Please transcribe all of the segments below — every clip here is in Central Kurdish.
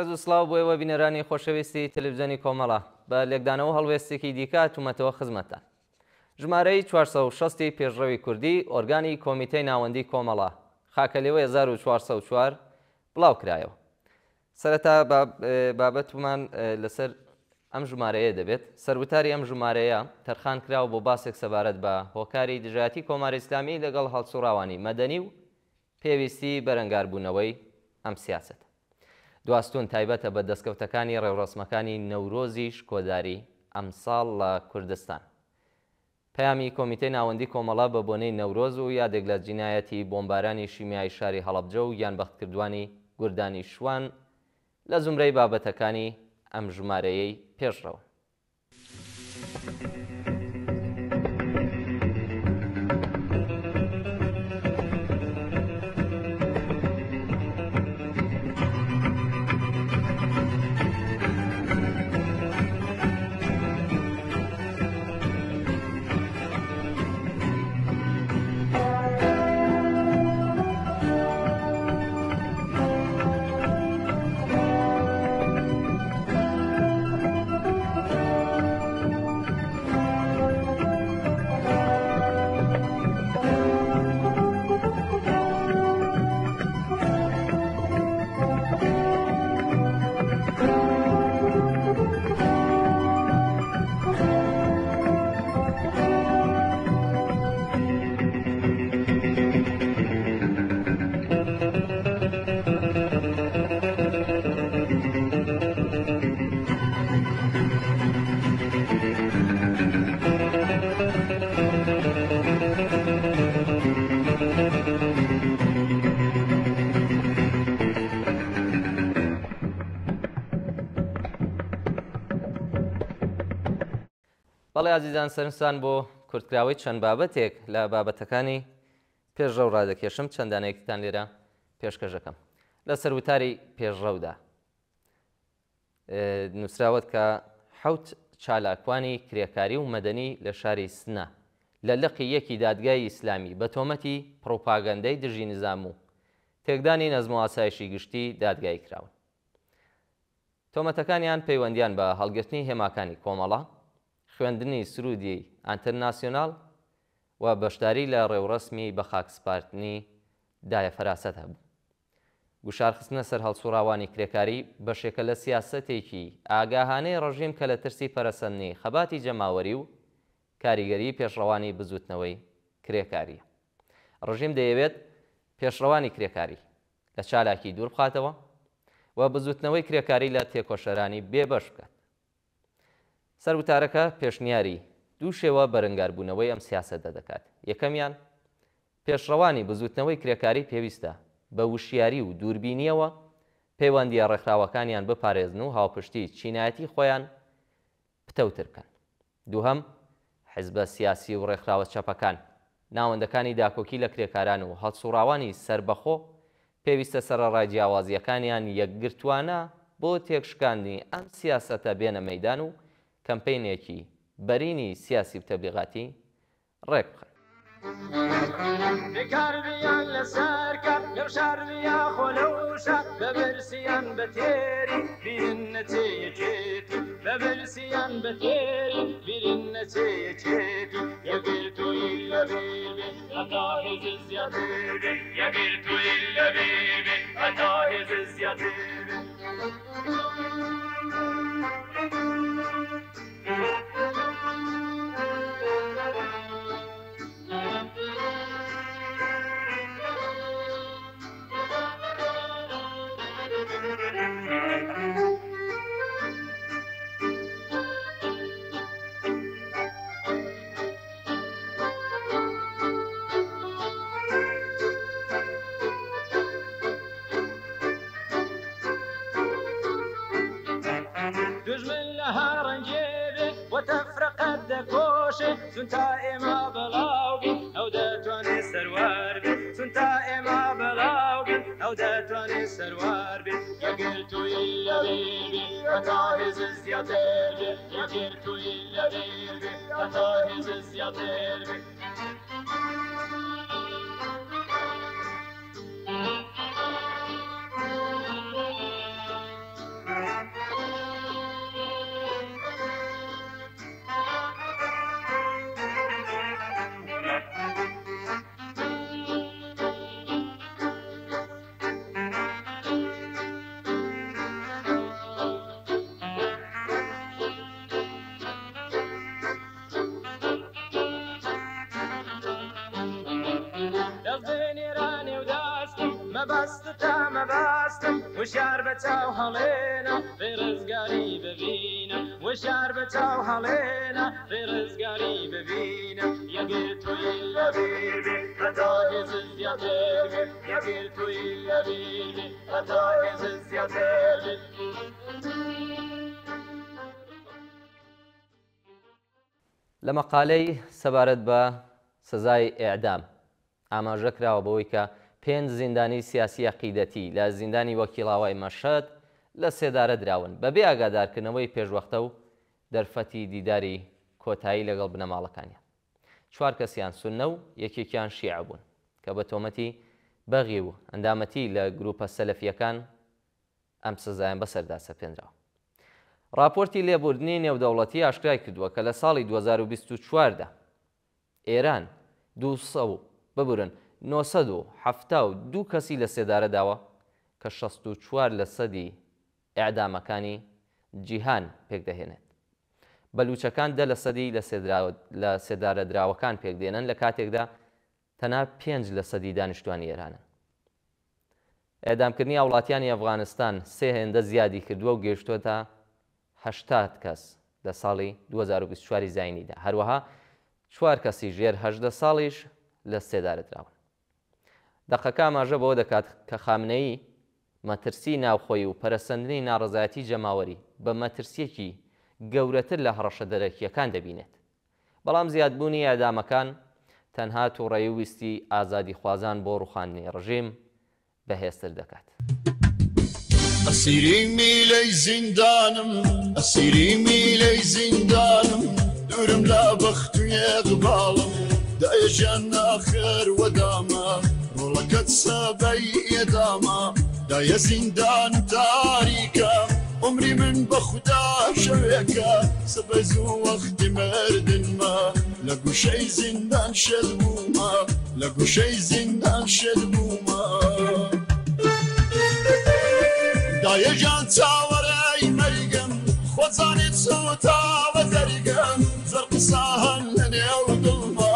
ڕێز و سڵاو بۆ ئێوە بینەرانی خۆشەویستی تەلەڤیزیۆنی کۆمەڵە بە لێکدانەوە هەڵوێستێکی دیکە هاتوومەتەوە خزمەتتان. ژمارەی 460 پێشڕەوی کوردی ئۆرگانی کۆمیتەی ناوەندی کۆمەڵە خاکەلێوە 1404 بڵاو کرایەوە. سەرەتا بابەتمان لەسەر ئەم ژمارەیە دەبێت. سەربوتاری ئەم ژمارەیە تەرخان کراوە بۆ باسێک سەبارەت بە هۆکاری دژایەتی کۆماری ئیسلامی لەگەڵ هەڵسوڕاوانی مەدەنی و پێویستی بەرەنگاربوونەوەی ئەم سیاسەت. دواستون تایبەتە بە دەستکەوتەکانی ڕێوڕسمەکانی نەورۆزیش کۆداری ئەمساڵ لە کوردستان. پەیامی کۆمیتەی ناوەندی کۆمەڵە بە بۆنەی نەورۆز و یادێک لە جینایەتی بۆمبارانی شیمیایی شاری هەڵەبجە و یان بەختکردوانی گوردانی شوان لە زومرەی بابەتەکانی ئەم ژمارەیەی پێشڕەوە. بەڵێ عزیزان سەرنجتان بۆ کورتکراوەی چەند بابەتێک لە بابەتەکانی پێشڕەو ڕادەکێشم چەندانەیەکتان لێرە پێشکەشەکەم. لە سەربوتاری پێشڕەودا نووسراوەت کە 7 چالاکوانی کرێکاری و مەدەنی لە شاری سنە لە لقی یەکی دادگای ئیسلامی بە تۆمەتی پرۆپاگەندەی دژی نظام و تێکدانی نەزم و ئاسایشی گشتی دادگای کراون. تۆمەتەکانیان پەیوەندیان بە هەڵگرتنی هێماکانی کۆمەڵە، خوێندنی سرودی ئانتەرناسیۆنال و بەشداری لە ڕێوڕسمی بە خاکسپارتنی دایە فەراست هەبوو. گوشارخستنە سەر هەڵسوڕاوانی کرێکاری بەشێکە لە سیاسەتێکی ئاگاهانەی ڕژیم کە لە ترسی پەرەسەندنی خەباتی جەماوەری و کاریگەری پێشڕەوانی بزوتنەوەی کرێکاریە. ڕژیم دەیەوێت پێشڕەوانی کرێکاری لە چالاکی دوور بخاتەوە و بزوتنەوەی کرێکاری لە تێکۆشەرانی بێبەش بکات. سەربوتارەکە پێشنیاری دوو شێوە بەرەنگاربوونەوەی ئەم سیاسەتە دەکات. یەکەمیان پێشڕەوانی بزوتنەوەی کرێکاری پێویستە بە وشیاری و دووربینیەوە پەیوەندیە ڕێکخراوەکانیان بپارێزن و هاوپشتی چینایەتی خۆیان پتەوتر بکەن. دووهەم حیزبە سیاسی و ڕێکخراوە چەپەکان ناوەندەکانی داکۆکی لە کرێکاران و هەڵسوڕاوانی سربەخۆ پێویستە سەرەڕای جیاوازیەکانیان یەکگرتوانە بۆ تێکشکاندنی ئەم سیاسەتە بێنە مەیدان و کەمپینێکی بەرینی سیاسی و تەبلیغاتی ڕێک بخەن. بکاربیان لەسەر کات لەو شاریا خۆلەوشە بەبرسیان بە تێری بیرن نەچێیەکێتی بەبرسیان بە تێری بیرن نەچێیەکێتی یەگرتووی لە بێبێ هەتا هێز زیاتر بێ یەگرتووی لە بێبێ هەتا هێز زیاتر بێ. دژمن لە هەڕەنجێبێ وەتەفرەقەت دەکۆشێ چون تا ئێمە بەڵاو بین ئەو دەتوانێت سەروار بێت چون تا ئێمە بەڵاو بین ئەو دەتوانێت سەروار بێت یەگرتووی لەبێ بێ هەتا هێز زیاتر بێ یەگرتووی لەبێ بێ هەتا هێز زیاتر بێ. مەبەستتە مەبەستم وشار بە چاو هەڵێنە ڕێڕزگاری ببینە وشار بە چاو هەڵێنە ڕێڕزگاری ببینە یەگەر توی لەبیر بێ هەتا هێزت زیاتر بێ یەگەر توی لەبیر بێ هەتا هێزت زیاتر بێ. لە مەقالەی سەبارەت بە سزای ئێعدام ئاماژە کراوە بەوەی کە 5 زیندانی سیاسی عەقیدەتی لە زیندانی وەکیڵاوای مەشهەد لە سێدارە دراون بەبێ ئاگادارکردنەوەی پێشوەختە و دەرفەتی دیداری کۆتایی لەگەڵ بنەماڵەکانیان. 4 کەسیان سوننە و یەکێکیان شیعە بوون کە بە تۆمەتی بەغی و ئەندامەتی لە گروپە سەلەفیەکان ئەم سزایان بەسەردا سەپێنراوە. راپۆرتی لێبوردنی نێودەوڵەتی ئاشکرای کردووە کە لە ساڵی 2024دا ئێران 972 کەسی لە سێدارە داوە کە 64% ئێعدامەکانی جیهان پێک دەهێنێت. بەلوچەکان 10% لە سێدارە دراوەکان پێک دێنن لە کاتێکدا تەنها 5% دانیشتوانی ئێرانن. ئێعدامکردنی هاوڵاتیانی ئەفغانستان 3 هێندە زیادی کردووە و گەیشتووەتە 80 کەس لە ساڵی 2024 زاینیدا. هەروەها 4 کەسی ژێر 18 ساڵیش لە سێدارە دراون. دەقەکە ئاماژە بەوە دەکات کە خامنەیی مەترسی ناوخۆی و پەرەسەندنی ناڕزایەتی جەماوەری بە مەترسیەکی گەورەتر لە هەڕەشە دەرەکیەکان دەبینێت. بەڵام زیادبوونی ئەعدامەکان تەنها تووڕێی ویستی ئازادی خوازان بۆ ڕوخاندنی ڕژیم بەهێزتر دەکات. ئەسیری میلەی زیندانم ئەسیری میلەی زیندانم دوورم لە بەخت و یەقباڵم دایەژیان ناخێر وەدامە ڕۆڵەکەت سەبەی ئێدامە دایە زیندان تاریکە عمری من بە خودا شەوێکە سەبەی زوو وەختی مردنمە لە گوشەی زیندان شێت بوومە لە گوشەی زیندان شێت بوومە دایەژان چاوەڕێی مەریگم خۆزانێت سوتاوە دەریگەم زەر قسە هەن لە نێو دڵمە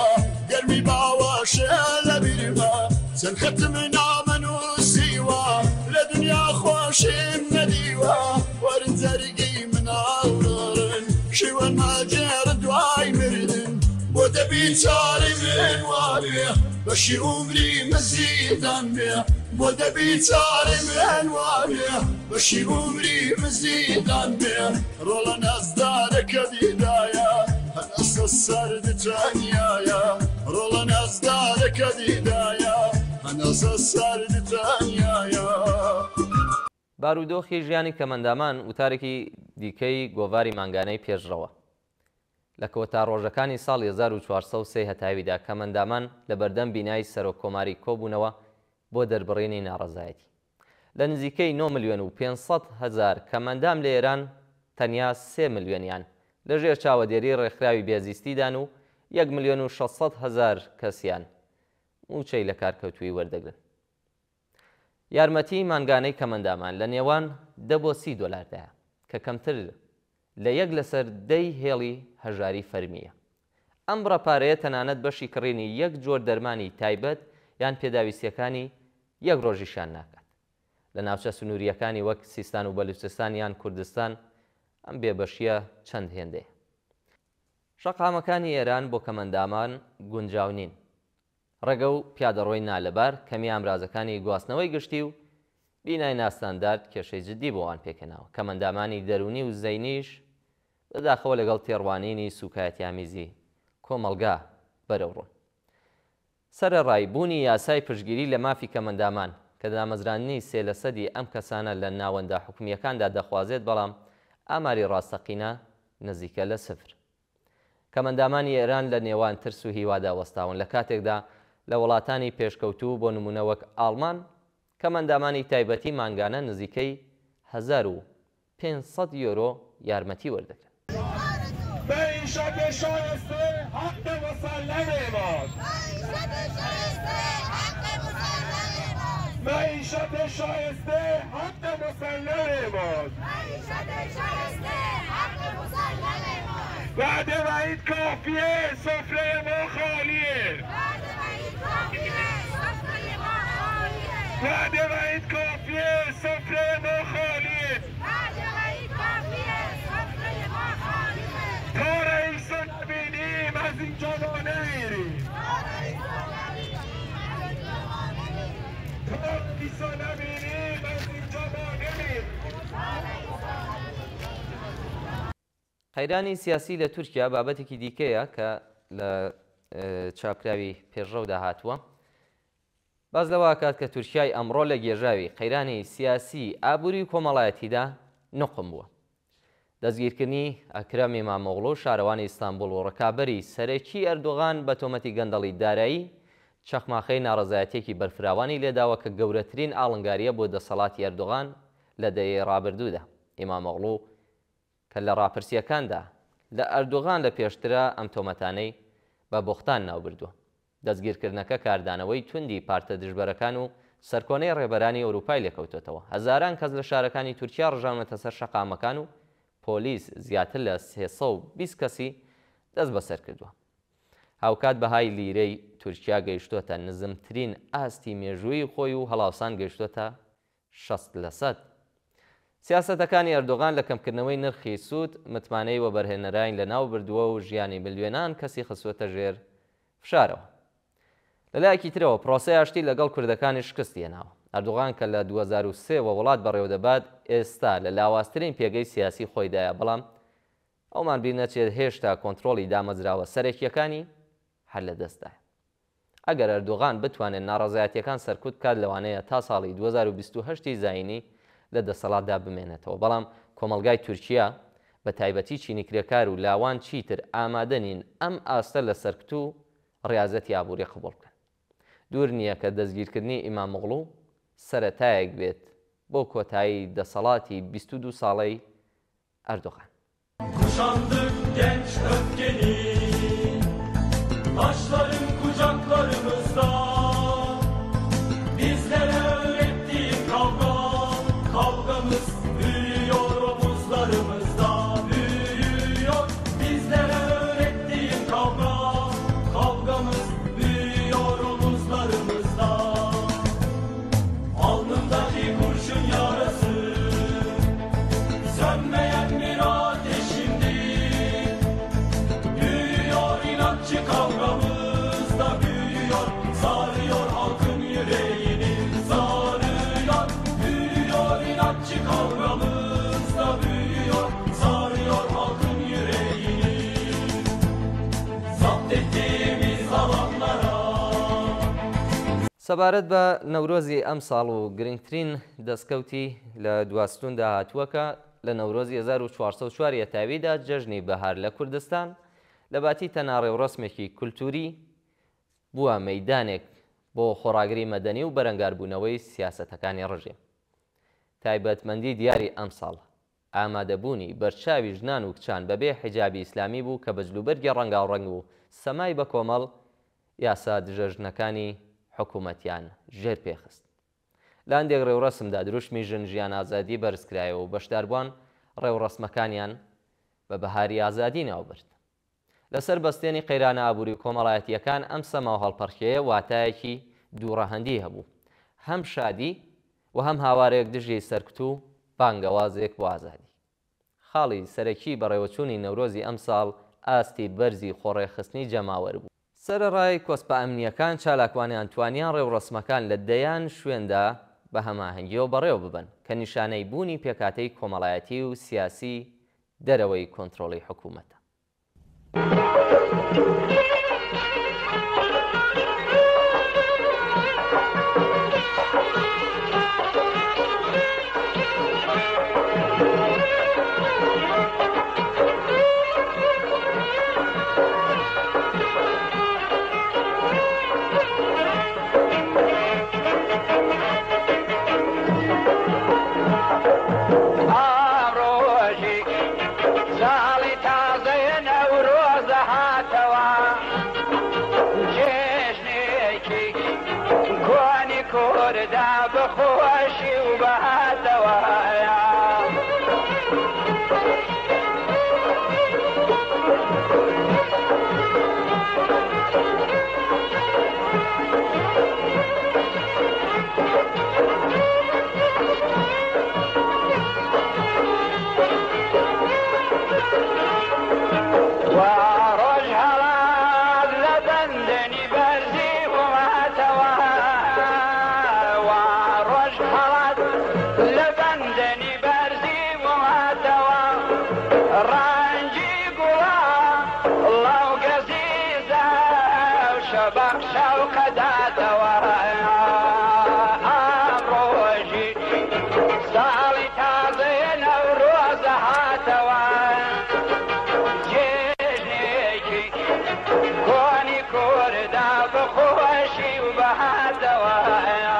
گەرمی باوەشێ لە بیرمە چەند خەتم نامەنووسیوە لە دنیا خۆشیم نەدیوە وەرن جەرگی مناڵڕن شیوەن ماجێر دوای مردن بۆ دەبی چاری من وابێ بەشی عومری مەزیدان بێ بۆ دەبی چاری من وابێ بەشی عومری مەزیدان بێ ڕۆڵە نازدارەکە دیدایە هەنەسە سەردتانیایە ڕۆڵە نازدارەکە دیدایە هەنەسە سەردتانیایە. بارودۆخی ژیانی کەمەندامان وتارێکی دیکەی گۆڤاری مانگانەی پێشڕەوە لە کۆتا ڕۆژەکانی ساڵی 1403 هەتاویدا کەمەندامان لە بەردەم بینایی سەرۆکۆماری کۆبوونەوە بۆ دەربڕینی ناڕەزایەتی. لە نزیکەی 9,500,000 کەمەندام لە ئێران تەنیا 3 ملیۆنیان لەژێر چاوەدێری ڕێکخراوی بێزیستیدان و 1,600,000 کەسیان موچەی لە کارکەوتووی وەردەگرن. یارمەتی مانگانەی کەمەندامان لە نێوان $10 کە کەمتر لە 1 لەسەر 10 هێڵی هەژاری فەرمیە. ئەم ڕەپارەیە تەنانەت بەشی کڕینی 1 جۆر دەرمانی تایبەت یان پێداویستیەکانی 1 ڕۆژیشان ناکات. لە ناوچە سنووریەکانی وەک سیستان و بەلوچستان یان کوردستان ئەم بێبەشیە چەند هێندەیە. ڕقامەکانی ئێران بۆ کەمەندامان گونجاو نین. ڕێگە و پیادەڕۆی نالەبار کەمی ئامرازەکانی گواستنەوەی گشتی و بینای ناستاندارد کێشەی جدی بۆوان پێکەناوە. کەمەندامانی دەرونی و زەینیش بەداخەوە لەگەڵ تێڕوانینی سوکایەتیامیزی کۆمەلگا بەرەوڕۆن. سەرەڕایبوونی یاسای پشتگیری لە مافی کەمەندامان کە دامەزرانی 3% ئەم کەسانە لە ناوەندا حکومیەکاندا دەخوازێت بەڵام ئاماری ڕاستەقینە نزیکە لە 0. کەمەندامانی ئێران لە نێوان ترس و هیوادا وەستاون لە کاتێکدا لە وڵاتانی پێشکەوتوو بۆ نمونە وەک ئاڵمان کەمەندامانی تایبەتی مانگانە نزیکەی 1,500 یۆرۆ یارمەتی وەردەگرن. معیشت شایسته حق مسلم ماست. معیشت شایسته حق مسلم ماست. بعد وعید کافیه سفره ما خالیه. بعد رئیسو نبینیم از اینجا ما نمیریم. قەیرانی سیاسی لە تورکیا بابەتێکی دیکەیە کە لە چاپکراوی پێشڕەودا هاتووە. باز لەوە کات کە تورکیای ئەمڕۆ لە گێژاوی قەیرانی سیاسی ئابووری و کۆمەڵایەتیدا نقم بووە. دەستگیرکردنی ئەکرەم ئیمامۆغڵو شارەوانی ئیستانبول و ڕکابەری سەرەکی ئەردۆغان بە تۆمەتی گەندەڵی دارایی چەخماخەی ناڕەزایەتێکی بەرفراوانی لێداوە کە گەورەترین ئاڵنگاریە بۆ دەسەڵاتی ئەردۆغان لە دەیەی ڕابردوودا. ئیمامۆغڵو کە لە ڕاپرسیەکاندا لە ئەردۆغان لە پێشترە ئەم تۆمەتانەی بە بۆختان ناوبردووە. دەستگیرکردنەکە کاردانەوەی توندی پارتە دژبەرەکان و سەرکۆنەی ڕێبەرانی ئەوروپای لێکەوتێتەوە. هەزاران کەس لە شارەکانی تورکیا ڕژاونەتە سەر شەقامەکان و پۆلیس زیاتر لە 320 کەسی دەست بەسەر کردووە. هاوکات بەهای لیرەی تورکیا گەیشتوتە نزمترین ئاستی مێژووی خۆی و هەڵاوسان گەیشتوتە 60%. سیاسەتەکانی ئەردۆغان لە کەمکردنەوەی نرخی سوود متمانەی وە بەرهێنەرین لە ناو بردووە و ژیانی ملیۆنان کەسی خستووەتە ژێر فشارەوە. لەلایەکی ترەوە پرۆسەی ئاشتی لەگەڵ کوردەکانی شکستی هێناوە. ئەردۆغان کە لە 2003 وڵات بەڕێوە دەبات ئێستا لە لاوازترین پێگەی سیاسی خۆیدایە، بەڵام ئەومان بیر نەچێت هێشتا کۆنتترۆلی دامەزراوە سەرەکیەکانی هەر لە دەستدایە. ئەگەر ئەردۆغان بتوانێت ناڕەزایەتیەکان سەرکوت کات لەوانەیە تا ساڵی 2028 زاینی لە دەسەڵاتدا بمێنێتەوە. بەڵام کۆمەلگای تورکیا بە تایبەتی چینیکرێکار و لاوان چیتر ئامادە نین ئەم ئاستە لە سەرکت و ڕیازەتی ئابووری قبوڵ بکەن. دوور نییە کە دەستگیرکردنی ئیمامۆغڵو سەرەتایەک بێت بۆ کۆتایی دەسەڵاتی 22 ساڵەی ئەردۆغان. Kuşandık genç öfkeni, taşların kucaklarımızda, bizlere öğrettiğin kavga, kavgamız büyüyor omuzlarımızda, büyüyor. Bizlere öğrettiğin kavga, kavgamız büyüyor omuzlarımızda. Alnımdaki kurşun yarası, sönmeyen bir kavgamız da büyüyor, sarıyor halkın yüreğini, sarıyor, büyüyor inatçı kavgamız da büyüyor, sarıyor halkın yüreğini. Zapt ettiğimiz alanlara. سەبارەت بە نەورۆزی ئەم ساڵ و گرنگترین دەستکەوتی لە دواستوندا هاتووەکە لە نەورۆزی 1404 یەتاویدا جەژنی بەهار لە کوردستان لە باتی تەناڕێ و ڕسمێکی کولتوری بووە مەیدانێک بۆ خۆڕاگری مەدەنی و بەرەنگاربوونەوەی سیاسەتەکانی ڕژێ. تایبەتمەندی دیاری ئەم ساڵ ئامادەبوونی بەرچاوی ژنان و کچان بەبێ حیجابی ئیسلامی بوو کە بەجلوبەرگی ڕەنگاوڕەنگ و سەمای بە کۆمەڵ یاسا دژەژنەکانی حکوومەتیان ژێر پێخست. لە هەندێک ڕێوڕەسمدا دروشمی ژن ژیان ئازادی بەرزکرایەوە و بەشداربووان ڕێوڕەسمەکانیان بە بەهاری ئازادی ناوبرد. لەسەر بەستێنی قەیرانە ئابووری و کۆمەڵایەتیەکان ئەم سەما و هەڵپەرخەیە واتایەکی دووڕەهەندی هەبوو، هەم شادی و هەم هاوارێک دژی سەرکت و بانگەوازێک بۆ ئازادی. خاڵی سەرەکی بەڕێوەچوونی نەورۆزی ئەم ساڵ ئاستی بەرزی خۆڕێخستنی جەماوەر بوو. سەرەڕای کۆسپە ئەمنیەکان چالاکوانیان توانیان ڕێوڕەسمەکان لە دەیان شوێندا بە هەماهەنگیەوە بەڕێوە ببن کە نیشانەی بوونی پێکاتەی کۆمەڵایەتی و سیاسی دەرەوەی کۆنتترۆڵی حکوومەتە. بەخۆشی و بەهاتەوایە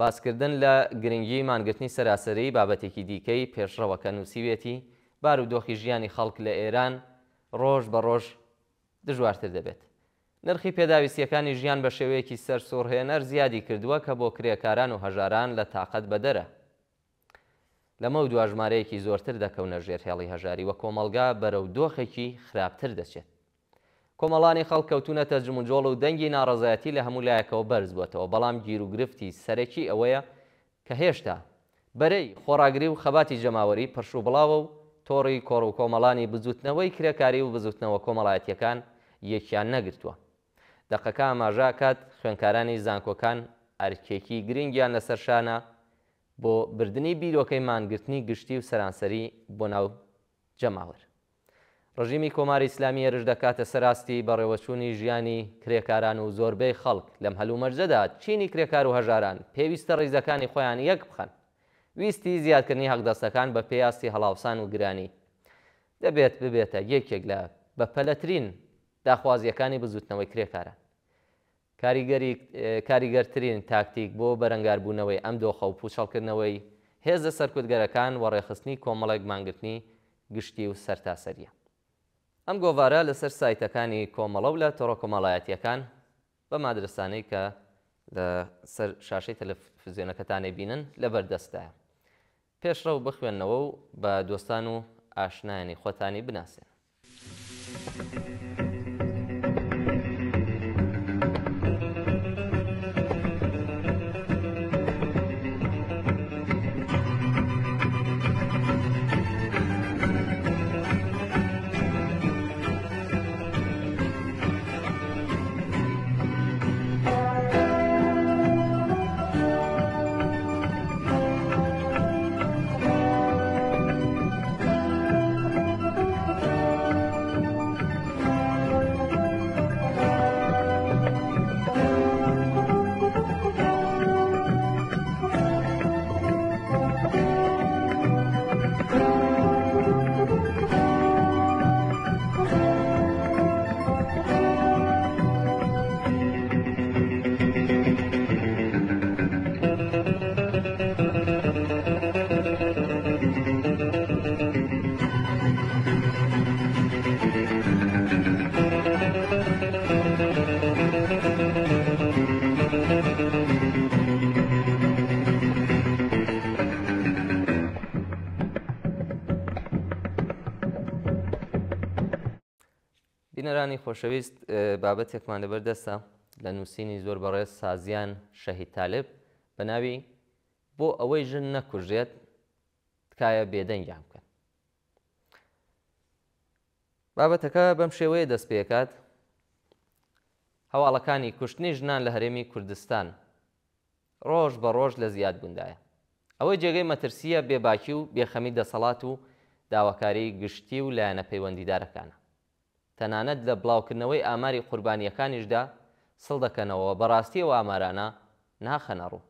باسکردن لە گرنگی مانگرتنی سەراسەری بابەتێکی دیکەی پێشڕەوەکە نووسیوێتی بارودۆخی ژیانی خەڵک لە ئێران ڕۆژ بە ڕۆژ دژوارتر دەبێت. نرخی پێداویستیەکانی ژیان بە شێوەیەکی سەرسوڕهێنەر زیادی کردووە کە بۆ کرێکاران و هەژاران لە تااقەت بەدەرە. لەمە و دواژمارەیەکی زۆرتر دەکەونە ژێر هێڵی هەژاری و کۆمەلگا بەرەو دۆخێکی خراپتر دەچێت. کۆمەڵانی خەڵک کەوتونەتە جموجۆڵ و دەنگی ناڕەزایەتی لە هەموو لایەکەوە بەرز بووەتەوە، بەڵام گیر و گرفتی سەرەکی ئەوەیە کە هێشتا بەرەی خۆڕاگری و خەباتی جەماوەری پەرشوو بڵاوە و تۆڕی کۆڕ و کۆمەڵانی بزوتنەوەی کرێکاری و بزوتنەوە کۆمەڵایەتیەکان یەکیان نەگرتووە. دەقەکە ئاماژە کات خوێندکارانی زانکۆکان ئەرکێکی گرنگیان لەسەرشانە بۆ بردننی بیرۆکەی مانگرتنی گشتی و سەرانسەری بۆ ناو جەماوەر. ڕژیمی کۆماری ئیسلامی هێرش دەکاتە سەراستی بەڕێوەچوونی ژیانی کرێکاران و زۆربەی خەڵک لەم هەلومەرجەدا چینی کرێکار و هەژاران پێویستە ڕیزەکانی خۆیان یەک بخەن. ویستی زیادکردنی حەقدەستەکان بە پێیاستی هەڵاوسان و گرانی دەبێت ببێتە یەکێک لە بەپەلەترین داخوازیەکانی بزوتنەوەی کرێکاران. کاریگەرترین تاکتیک بۆ بەرەنگاربوونەوەی ئەم دۆخە و پوچەڵکردنەوەی هێزە سەرکوتگەرەکان و ڕێخستنی کۆمەڵێک مانگرتنی گشتی و سەرتاسەریە. ئەم گۆڤارە لەسەر سایتەکانی کۆمەڵە و لە تۆڕە کۆمەڵایەتیەکان بە مادرسانەی کە لە سەر شاشەی تەلەڤیزیۆنەکەتانی بینن لە بەردەستایە. پێشڕەو بخوێنەوە و بە دۆستان و ئاشنایانی خۆتانی بناسێن. بینەرانی خۆشەویست، بابەتێکمان لەبەردەستە لە نووسینی زۆر بەڕێز سازیان شەهید تالب بە ناوی بۆ ئەوەی ژن نەکوژێت تکایە بێدەنگیان بکەن. بابەتەکە بەم شێوەیە دەست پێکات هەواڵەکانی کوشتنی ژنان لە هەرێمی کوردستان ڕۆژ بە ڕۆژ لە زیادبووندایە. ئەوەی جێگەی مەترسیە بێباکی و بێخەمی دەسەڵات و داواکاری گشتی و لایەنە پەیوەندیدارەکانە. تەنانەت لە بڵاوکردنەوەی ئاماری قوربانیەکانیشدا سڵ دەکەنەوە بەڕاستیەوە ئامارانە ناخەنە ڕوو.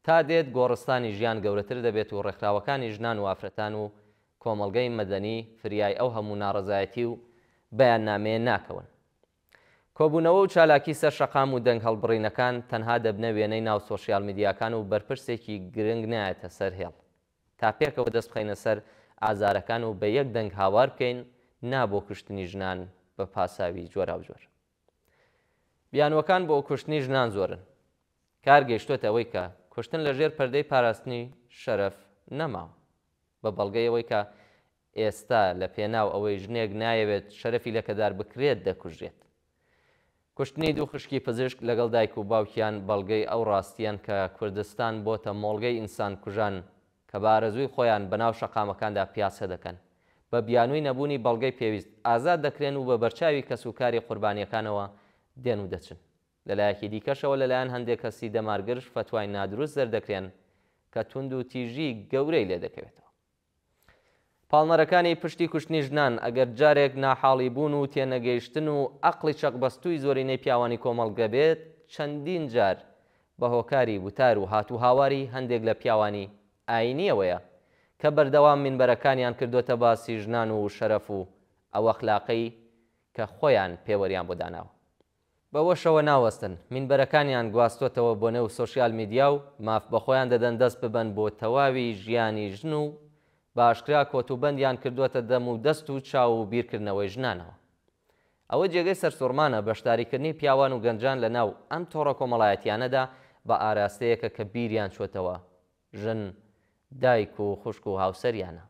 تا دێت گۆڕستانی ژیان گەورەتر دەبێت و ڕێکخراوەکانی ژنان و ئافرەتان و کۆمەڵگەی مەدەنی فریای ئەو هەموو ناڕەزایەتی و بەیاننامەیە ناکەون. کۆبوونەوە و چالاکی سەر شەقام و دەنگ هەڵبڕینەکان تەنها دەبنە وێنەی ناو سۆشیال میدیاکان و بەرپرسێکی گرنگ نایەتە سەر هێڵ. تا پێکەوە دەست بخەینە سەر ئازارەکان و بە یەک دەنگ هاوار بکەین نابۆ کوشتنی ژنان بە پاساوی جۆرا و جۆر. بیانوەکان بۆ کوشتنی ژنان زۆرن. کار گەیشتوێتە ئەوەی کە کوشتن لەژێر پەردەی پاراستنی شەرەف نەماوە، بە بەڵگەی ئەوەی کە ئێستا لە پێناو ئەوەی ژنێک نایەوێت شەرەفی لەکەدار بکرێت دەکوژێت. کوشتنی دوو خشکی پزیشک لەگەڵ دایک و باوکیان بەڵگەی ئەو ڕاستیان کە کوردستان بۆتە مۆڵگەی ئینسان کوژان کە بارەزووی خۆیان بەناو شەقامەکاندا پیاسە دەکەن. بە بیانووی نەبوونی بەڵگەی پێویست ئازاد دەکرێن و بە بەرچاوی کەسوکاری قوربانیەکانەوە دێن و دەچن. لەلایەکی دیکەشەوە لەلایەن هەندێک کەسی دەمارگرش فتوای نادروست دەردەکرێن کە تونند و تیژی گەورەی لێ دەکەوێتەوە. پاڵنەرەکانی پشتی کوشتنی ژنان ئەگەر جارێک ناحاڵی بوون و تێنەگەیشتن و عەقڵی چەقبەستووی زۆرینەی پیاوانی کۆمەڵگە بێت چەندین جار بە هۆکاری وتار و هاتوو هاواری هەندێک لە پیاوانی ئاینیەوەیە کە بەردەوام منبەرەکانیان کردوتە باسی ژنان و شەرەف و ئەو ئەخلاقی کە خۆیان پێوەریان بۆ داناوە. بەوەشەوە ناوەستن منبەرەکانیان گواستوتەوە بۆ نێو سۆشیال میدیا و ماف بە خۆیان دەدەن دەست ببەن بۆ تەواوی ژیانی ژن و باشکرا کۆتوبەندیان کردوتە دەم و دەست و چاو و بیرکردنەوەی ژنانەوە. ئەوە جێگەی سەرسوڕمانە بەشداریکردنی پیاوان و گەنجان لە ناو ئەم تۆڕە کۆمەڵایەتیانەدا بە ئاراستەیەکە کە بیریان چۆتەوە ژن، دایک و خوشک و هاوسەریانە.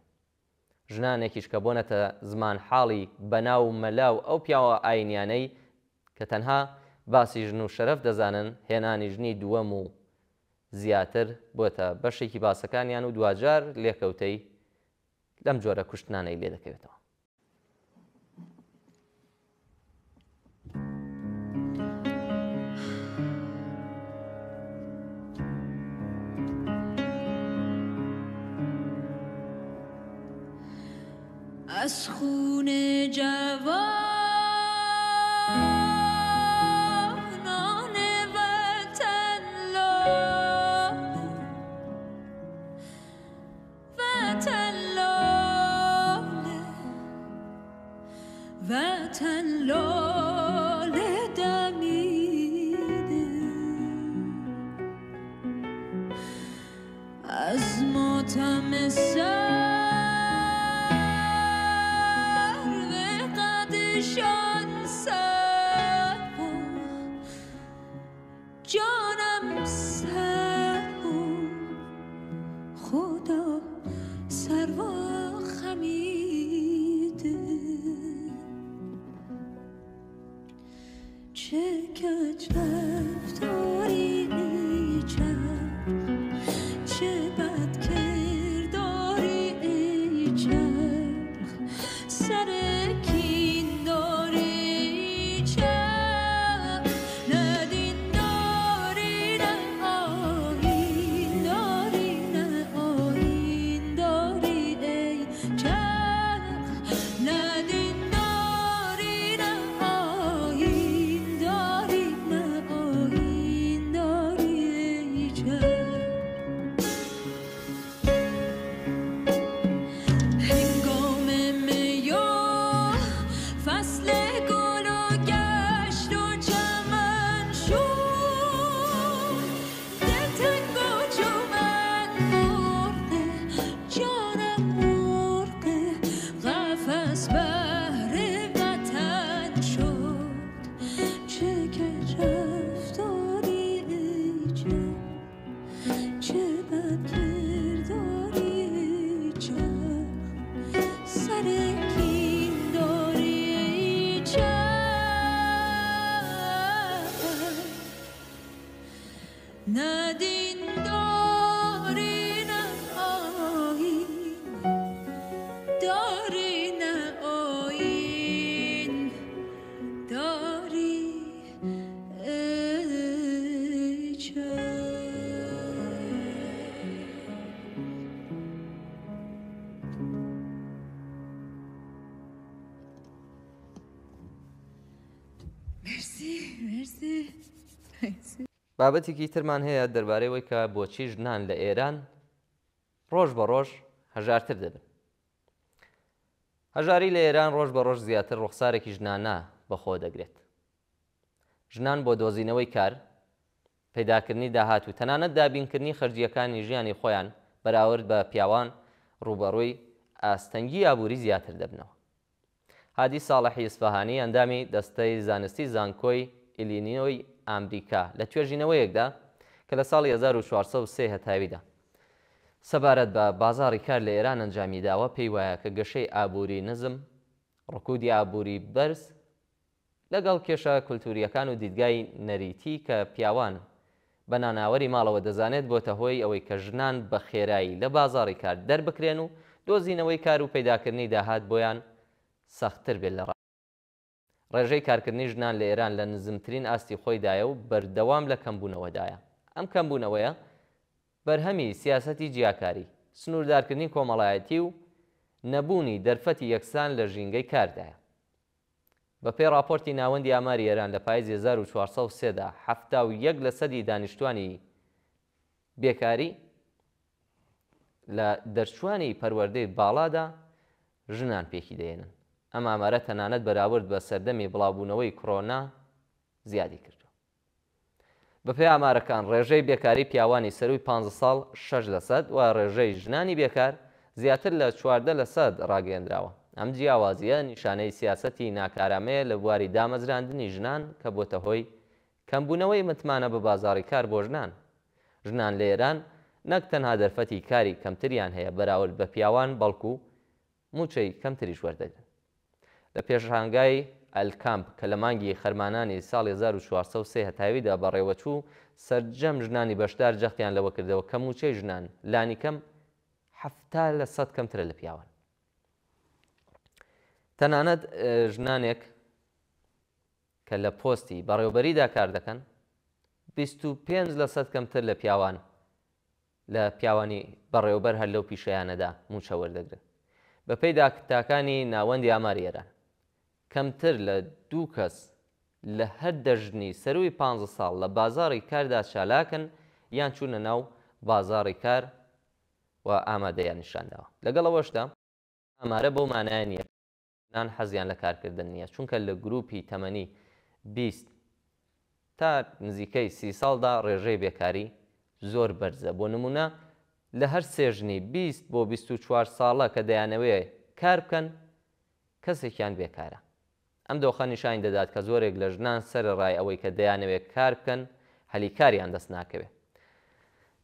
ژنانێکیش کە بۆنەتە زمان حاڵی بەناو مەلاو ئەو پیاوە ئاینیانەی کە تەنها باسی ژن و شەرەف دەزانن هێنانی ژنی دووەم و زیاتر بۆتە بەشێکی باسەکانیان و دوجار لێکەوتەی لەم جۆرە کوشتنانەی لێ دەکەوێتەوە. از خون جوانان وطن لاله وطن لاله وطن لاله دمیده از ماتم شان سر و جانم سر و خدا سر و خمیده چه کج رفتاری ای چرخ چه بد کرداری ای چرخ سر بابەتێکی ترمان هەیە دەربارەی ئەوەی کە بۆچی ژنان لە ئێران ڕۆژ بە ڕۆژ هەژارتر دەبن. هەژاری لە ئێران ڕۆژ بە ڕۆژ زیاتر ڕوخسارێکی ژنانە بەخۆ دەگرێت. ژنان بۆ دۆزینەوەی کار، پەیداکردنی داهات و تەنانەت دابینکردنی خەرجیەکانی ژیانی خۆیان بەراورد بە پیاوان ڕوبەڕووی ئاستەنگی ئابووری زیاتر دەبنەوە. هادی ساڵحی ئیسفەهانی ئەندامی دەستەی زانستی زانکۆی ئیلینۆی ئەمریکا لە توێژینەوەیەکدا کە لە ساڵی 1403 هەتاویدا سەبارەت بە بازاڕی کار لە ئێران ئەنجامی داوە پێی وایە کە گەشەی ئابووری نزم، ڕکودی ئابووری بەرز لەگەڵ کێشە کولتوریەکان و دیدگای نەریتی کە پیاوان بە ناناوەری ماڵەوە دەزانێت بۆتە هۆی ئەوەی کە ژنان بە خێرایی لە بازاڕی کار دەربکرێن و دۆزینەوەی کار و پەیداکردنی داهات بۆیان سەختتر بێت لە ڕێژەی کارکردنی ژنان لە ئێران لە نزمترین ئاستی خۆیدایە و بەردەوام لە کەمبوونەوەدایە. ئەم کەمبوونەوەیە بەرهەمی سیاسەتی جیاکاری، سنووردارکردنی کۆمەڵایەتی و نەبوونی دەرفەتی یەکسان لە ژینگەی کاردایە. بەپێی راپۆرتی ناوەندی ئاماری ئێران لە پاییزی 1403دا 71% دانیشتوانی بێکاری لە دەرچوانی پەروەردەی باڵادا ژنان پێکی دێنن. ئەم ئامارە تەنانەت بەراورد بە سەردەمی بڵاوبوونەوەی کۆڕۆنا زیادی کردووە. بەپێی ئامارەکان ڕێژەی بێکاری پیاوانی سەروی 15 ساڵ 6% و ڕێژەی ژنانی بێکار زیاتر لە 14% ڕاگەیەندراوە. ئەم جیاوازیە نیشانەی سیاسەتی ناکارامەیە لە بواری دامەزراندنی ژنان کە بۆتە هۆی کەمبوونەوەی متمانە بە بازاڕی کار بۆ ژنان. ژنان لە ئێران نەک تەنها دەرفەتی کاری کەمتریان هەیە بەراورد بە پیاوان، بەڵکو موچەی کەمتریش وەردەگرن. لە پێشهانگای ئەلکامپ کە لە مانگی خەرمانانی ساڵی 1403 هەتاویدا بەڕێوەچوو سەرجەم ژنانی بەشدار جەختیان لەوە کردەوە کە موچەی ژنان لانی کەم 70% کەمترە لە پیاوان. تەنانەت ژنانێک کە لە پۆستی بەڕێوەبەریدا کار دەکەن 25% کەمتر لە پیاوان لە پیاوانی بەڕێوەبەر هەر لەو پیشەیانەدا موچە وەردەگرن. بەپێی داکتاکانی ناوەندی ئاماری ئێران کەمتر لە 2 کەس لە هەر دەژنی سەروی 15 ساڵ لە بازاڕی کاردا چالاکن یان چوونە ناو بازاڕی کار و ئامادەیان نیشانداوە. لەگەڵەوەشدا ئامارە بەو مانایە نییە نان حەزیان لە کارکردن نییە، چونکە لە گروپی تەمەنی 20 تا نزیکەی 30 ساڵدا ڕێژەی بێکاری زۆر بەرزە. بۆ نمونە لە هەر سێژنی 20 بۆ 24 ساڵە کە دەیانەوێ کار بکەن کەسێکیان بێکارە. ئەم دۆخە نیشانی دەدات کە زۆرێک لە ژنان سەرڕای ئەوەی کە دەیانەوێت کار بکەن هەلی کاریان دەست ناکەوێت.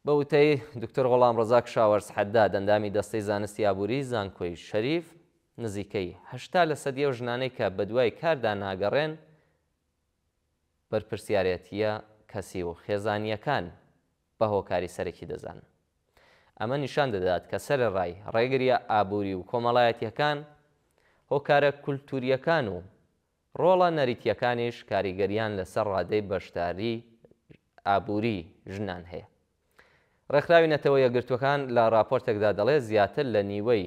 بە وتەی دکتۆر غۆڵام ڕەزاق شاوەرز حەداد ئەندامی دەستەی زانستی ئابووری زانکۆی شەریف نزیکەی 80% و ژنانەی کە بەدوای کاردا ناگەڕێن بەرپرسیارەتیە کەسی و خێزانیەکان بە هۆکاری سەرەکی دەزانن. ئەمە نیشان دەدات کە سەرڕای ڕێگریە ئابووری و کۆمەڵایەتیەکان هۆکارە کولتوریەکان و ڕۆڵە نەریتیەکانیش کاریگەریان لەسەر ڕادەی بەشداری ئابووری ژنان هەیە. ڕێکخراوی نەتەوە یەکگرتوەکان لە راپۆرتێکدا دەڵێ زیاتر لە نیوەی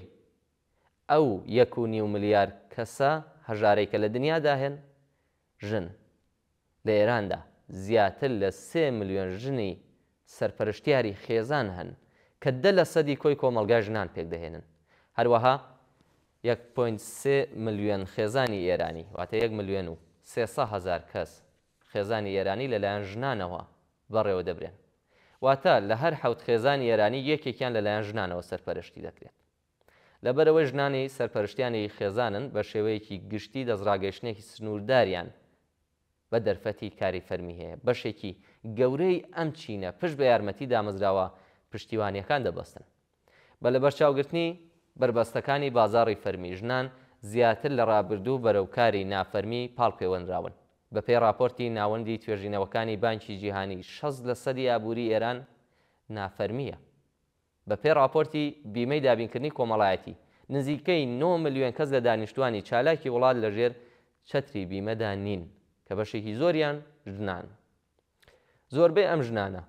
ئەو 1.5 ملیار کەسە هەژارەی کە لە دنیادا هێن ژن لە ئێراندا زیاتر لە 3 ملیۆن ژنی سەرپەرشتیاری خێزان هەن کە 10% کۆی کۆمەلگای ژنان پێک دەهێنن. هەروەها 1.3 ملیۆن خێزانی ئێرانی واتە 1,300,000 کەس خێزانی ئێرانی لەلایەن ژنانەوە بەڕێوە دەبرێن. واتە لە هەر حەوت خێزانی ئێرانی یەکێکیان لەلایەن ژنانەوە سەرپەرشتی دەکرێت. لەبەرەوەی ژنانی سەرپەرشتیانی خێزانن بە شێوەیەکی گشتی دەستڕاگەیشتنێکی سنوورداریان بە دەرفەتی کاری فەرمی هەیە. بەشێکی گەورەی ئەم چینە پشت بە یارمەتی دامەزراوە پشتیوانیەکان دەبەستن. بە لە بەرچاوگرتنی بربەستەکانی بازاڕی فەرمی ژنان زیاتر لە ڕابردوو بەرەوکاری نافەرمی پاڵپەیوەندراون. بەپێی راپۆرتی ناوەندی توێژینەوەکانی بانکی جیهانی 60% ئابووری ئێران نافەرمیە. بەپێی راپۆرتی بیمەی دابینکردنی کۆمەڵایەتی نزیکەی 9 ملیۆن کەس لە دانیشتوانی چالاکی وڵات لەژێر چەتری بیمەدا نین کە بەشێکی زۆریان ژنان. زۆربەی ئەم ژنانە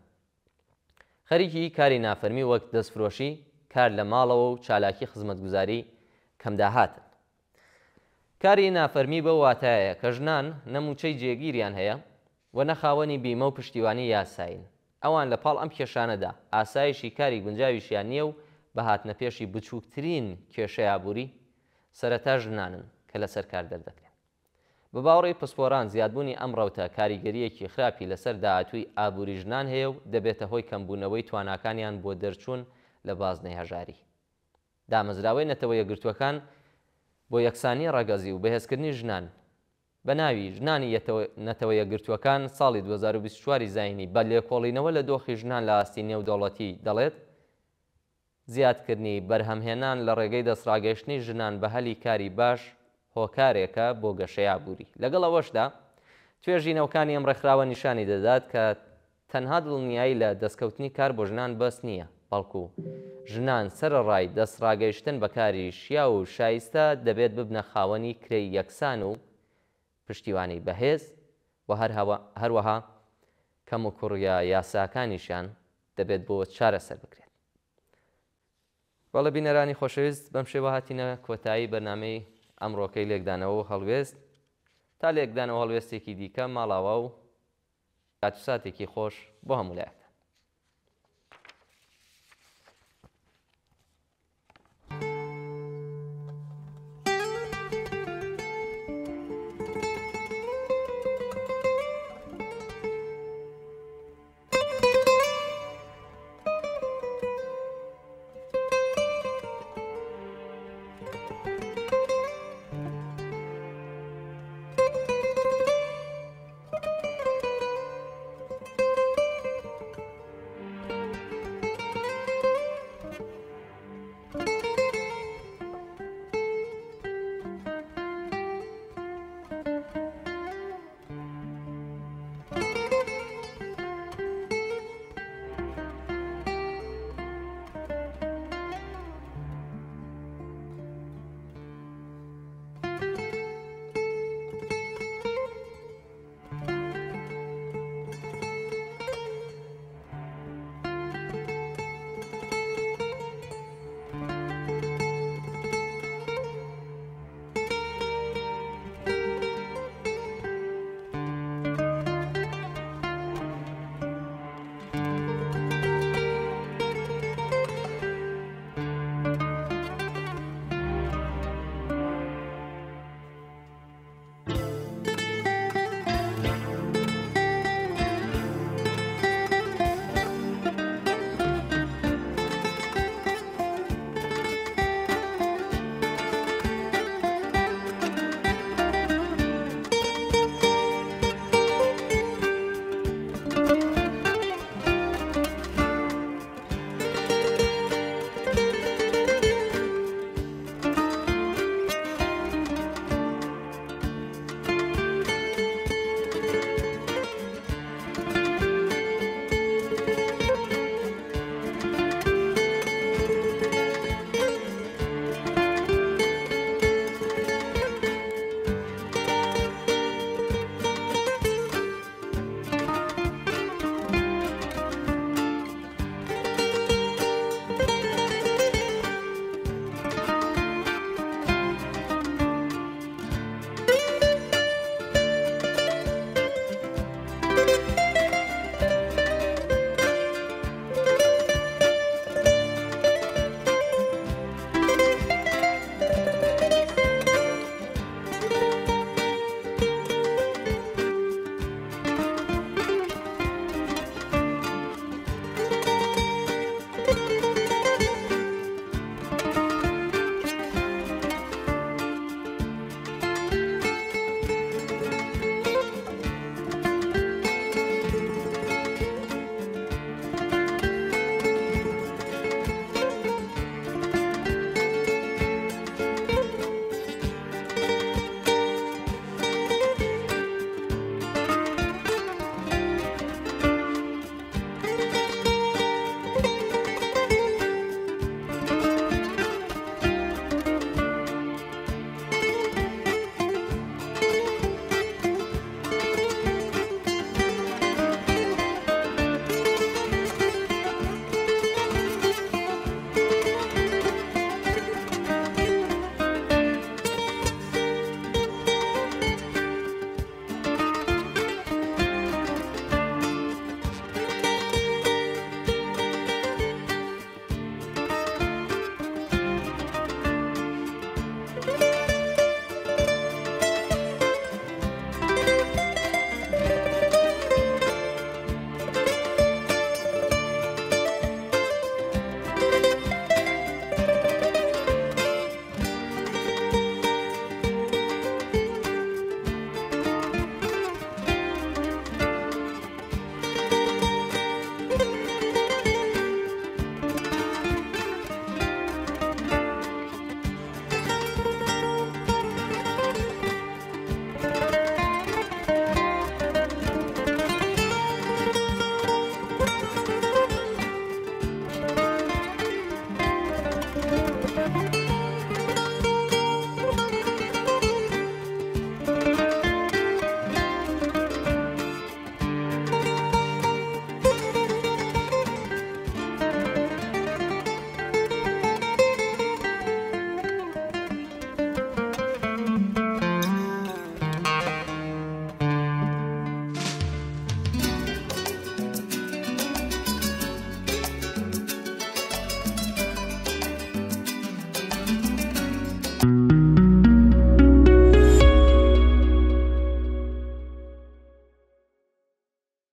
خەریکی کاری نافەرمی وەک دەستفرۆشی، کار لە ماڵەوە و چالاکی خزمەتگوزاری کەمداهاتن. کاری نافەرمی بە واتایە کە ژنان نەموچەی جێگیریان هەیە و نەخاوەنی بیمە و پشتیوانی یاساین. ئەوان لە پاڵ ئەم کێشانەدا ئاسایشی کاری گونجاویشیان نییە و بە هاتنەپێشی بچووکترین کێشەی ئابووری سەرەتا ژنانن کە لەسەر کار دەردەکرێن. بە باوەڕی پسپۆران زیادبوونی ئەم ڕەوتە کاریگەریەکی خراپی لەسەر داهاتووی ئابووری ژنان هەیە و دەبێتە هۆی کەمبوونەوەی تواناکانیان بۆ دەرچوون لە بازنەی هەژاری. دامەزراوەی نەتەوە یەکگرتوەکان بۆ یەکسانی ڕەگەزی و بەهێزکردنی ژنان بە ناوی ژنانی نەتەوە یەکگرتوەکان ساڵی 2024 زاینی بە لێکۆڵینەوە لە دۆخی ژنان لە ئاستی نێودەوڵەتی دەڵێت زیادکردنی بەرهەمهێنان لە ڕێگەی دەستڕاگەیشتنی ژنان بە هەلی کاری باش هۆکارێکە بۆ گەشەی ئابووری. لەگەڵ ئەوەشدا توێژینەوەکانی ئەم ڕێکخراوە نیشانی دەدات کە تەنها دڵنیایی لە دەستکەوتنی کار بۆ ژنان بەس نییە، بەڵکو ژنان سەرڕای دەستڕاگەیشتن بە کاری شیا و شایستە دەبێت ببنە خاوەنی کرێی یەکسان و پشتیوانی بەهێز و هەروەها کەم و کوڕیا یاساکانیشیان دەبێت بۆ چارەسەر بکرێت. بەڵە بینەرانی خۆشەویست بەم شێوە هاتینە کۆتایی بەرنامەی ئەمڕۆکەی لێکدانەوە و هەڵوێست تا لێکدانەوە هەڵوێستێکی دیکە ماڵاوە و کاتوساتێکی خۆش بۆ هەموو لایەکە.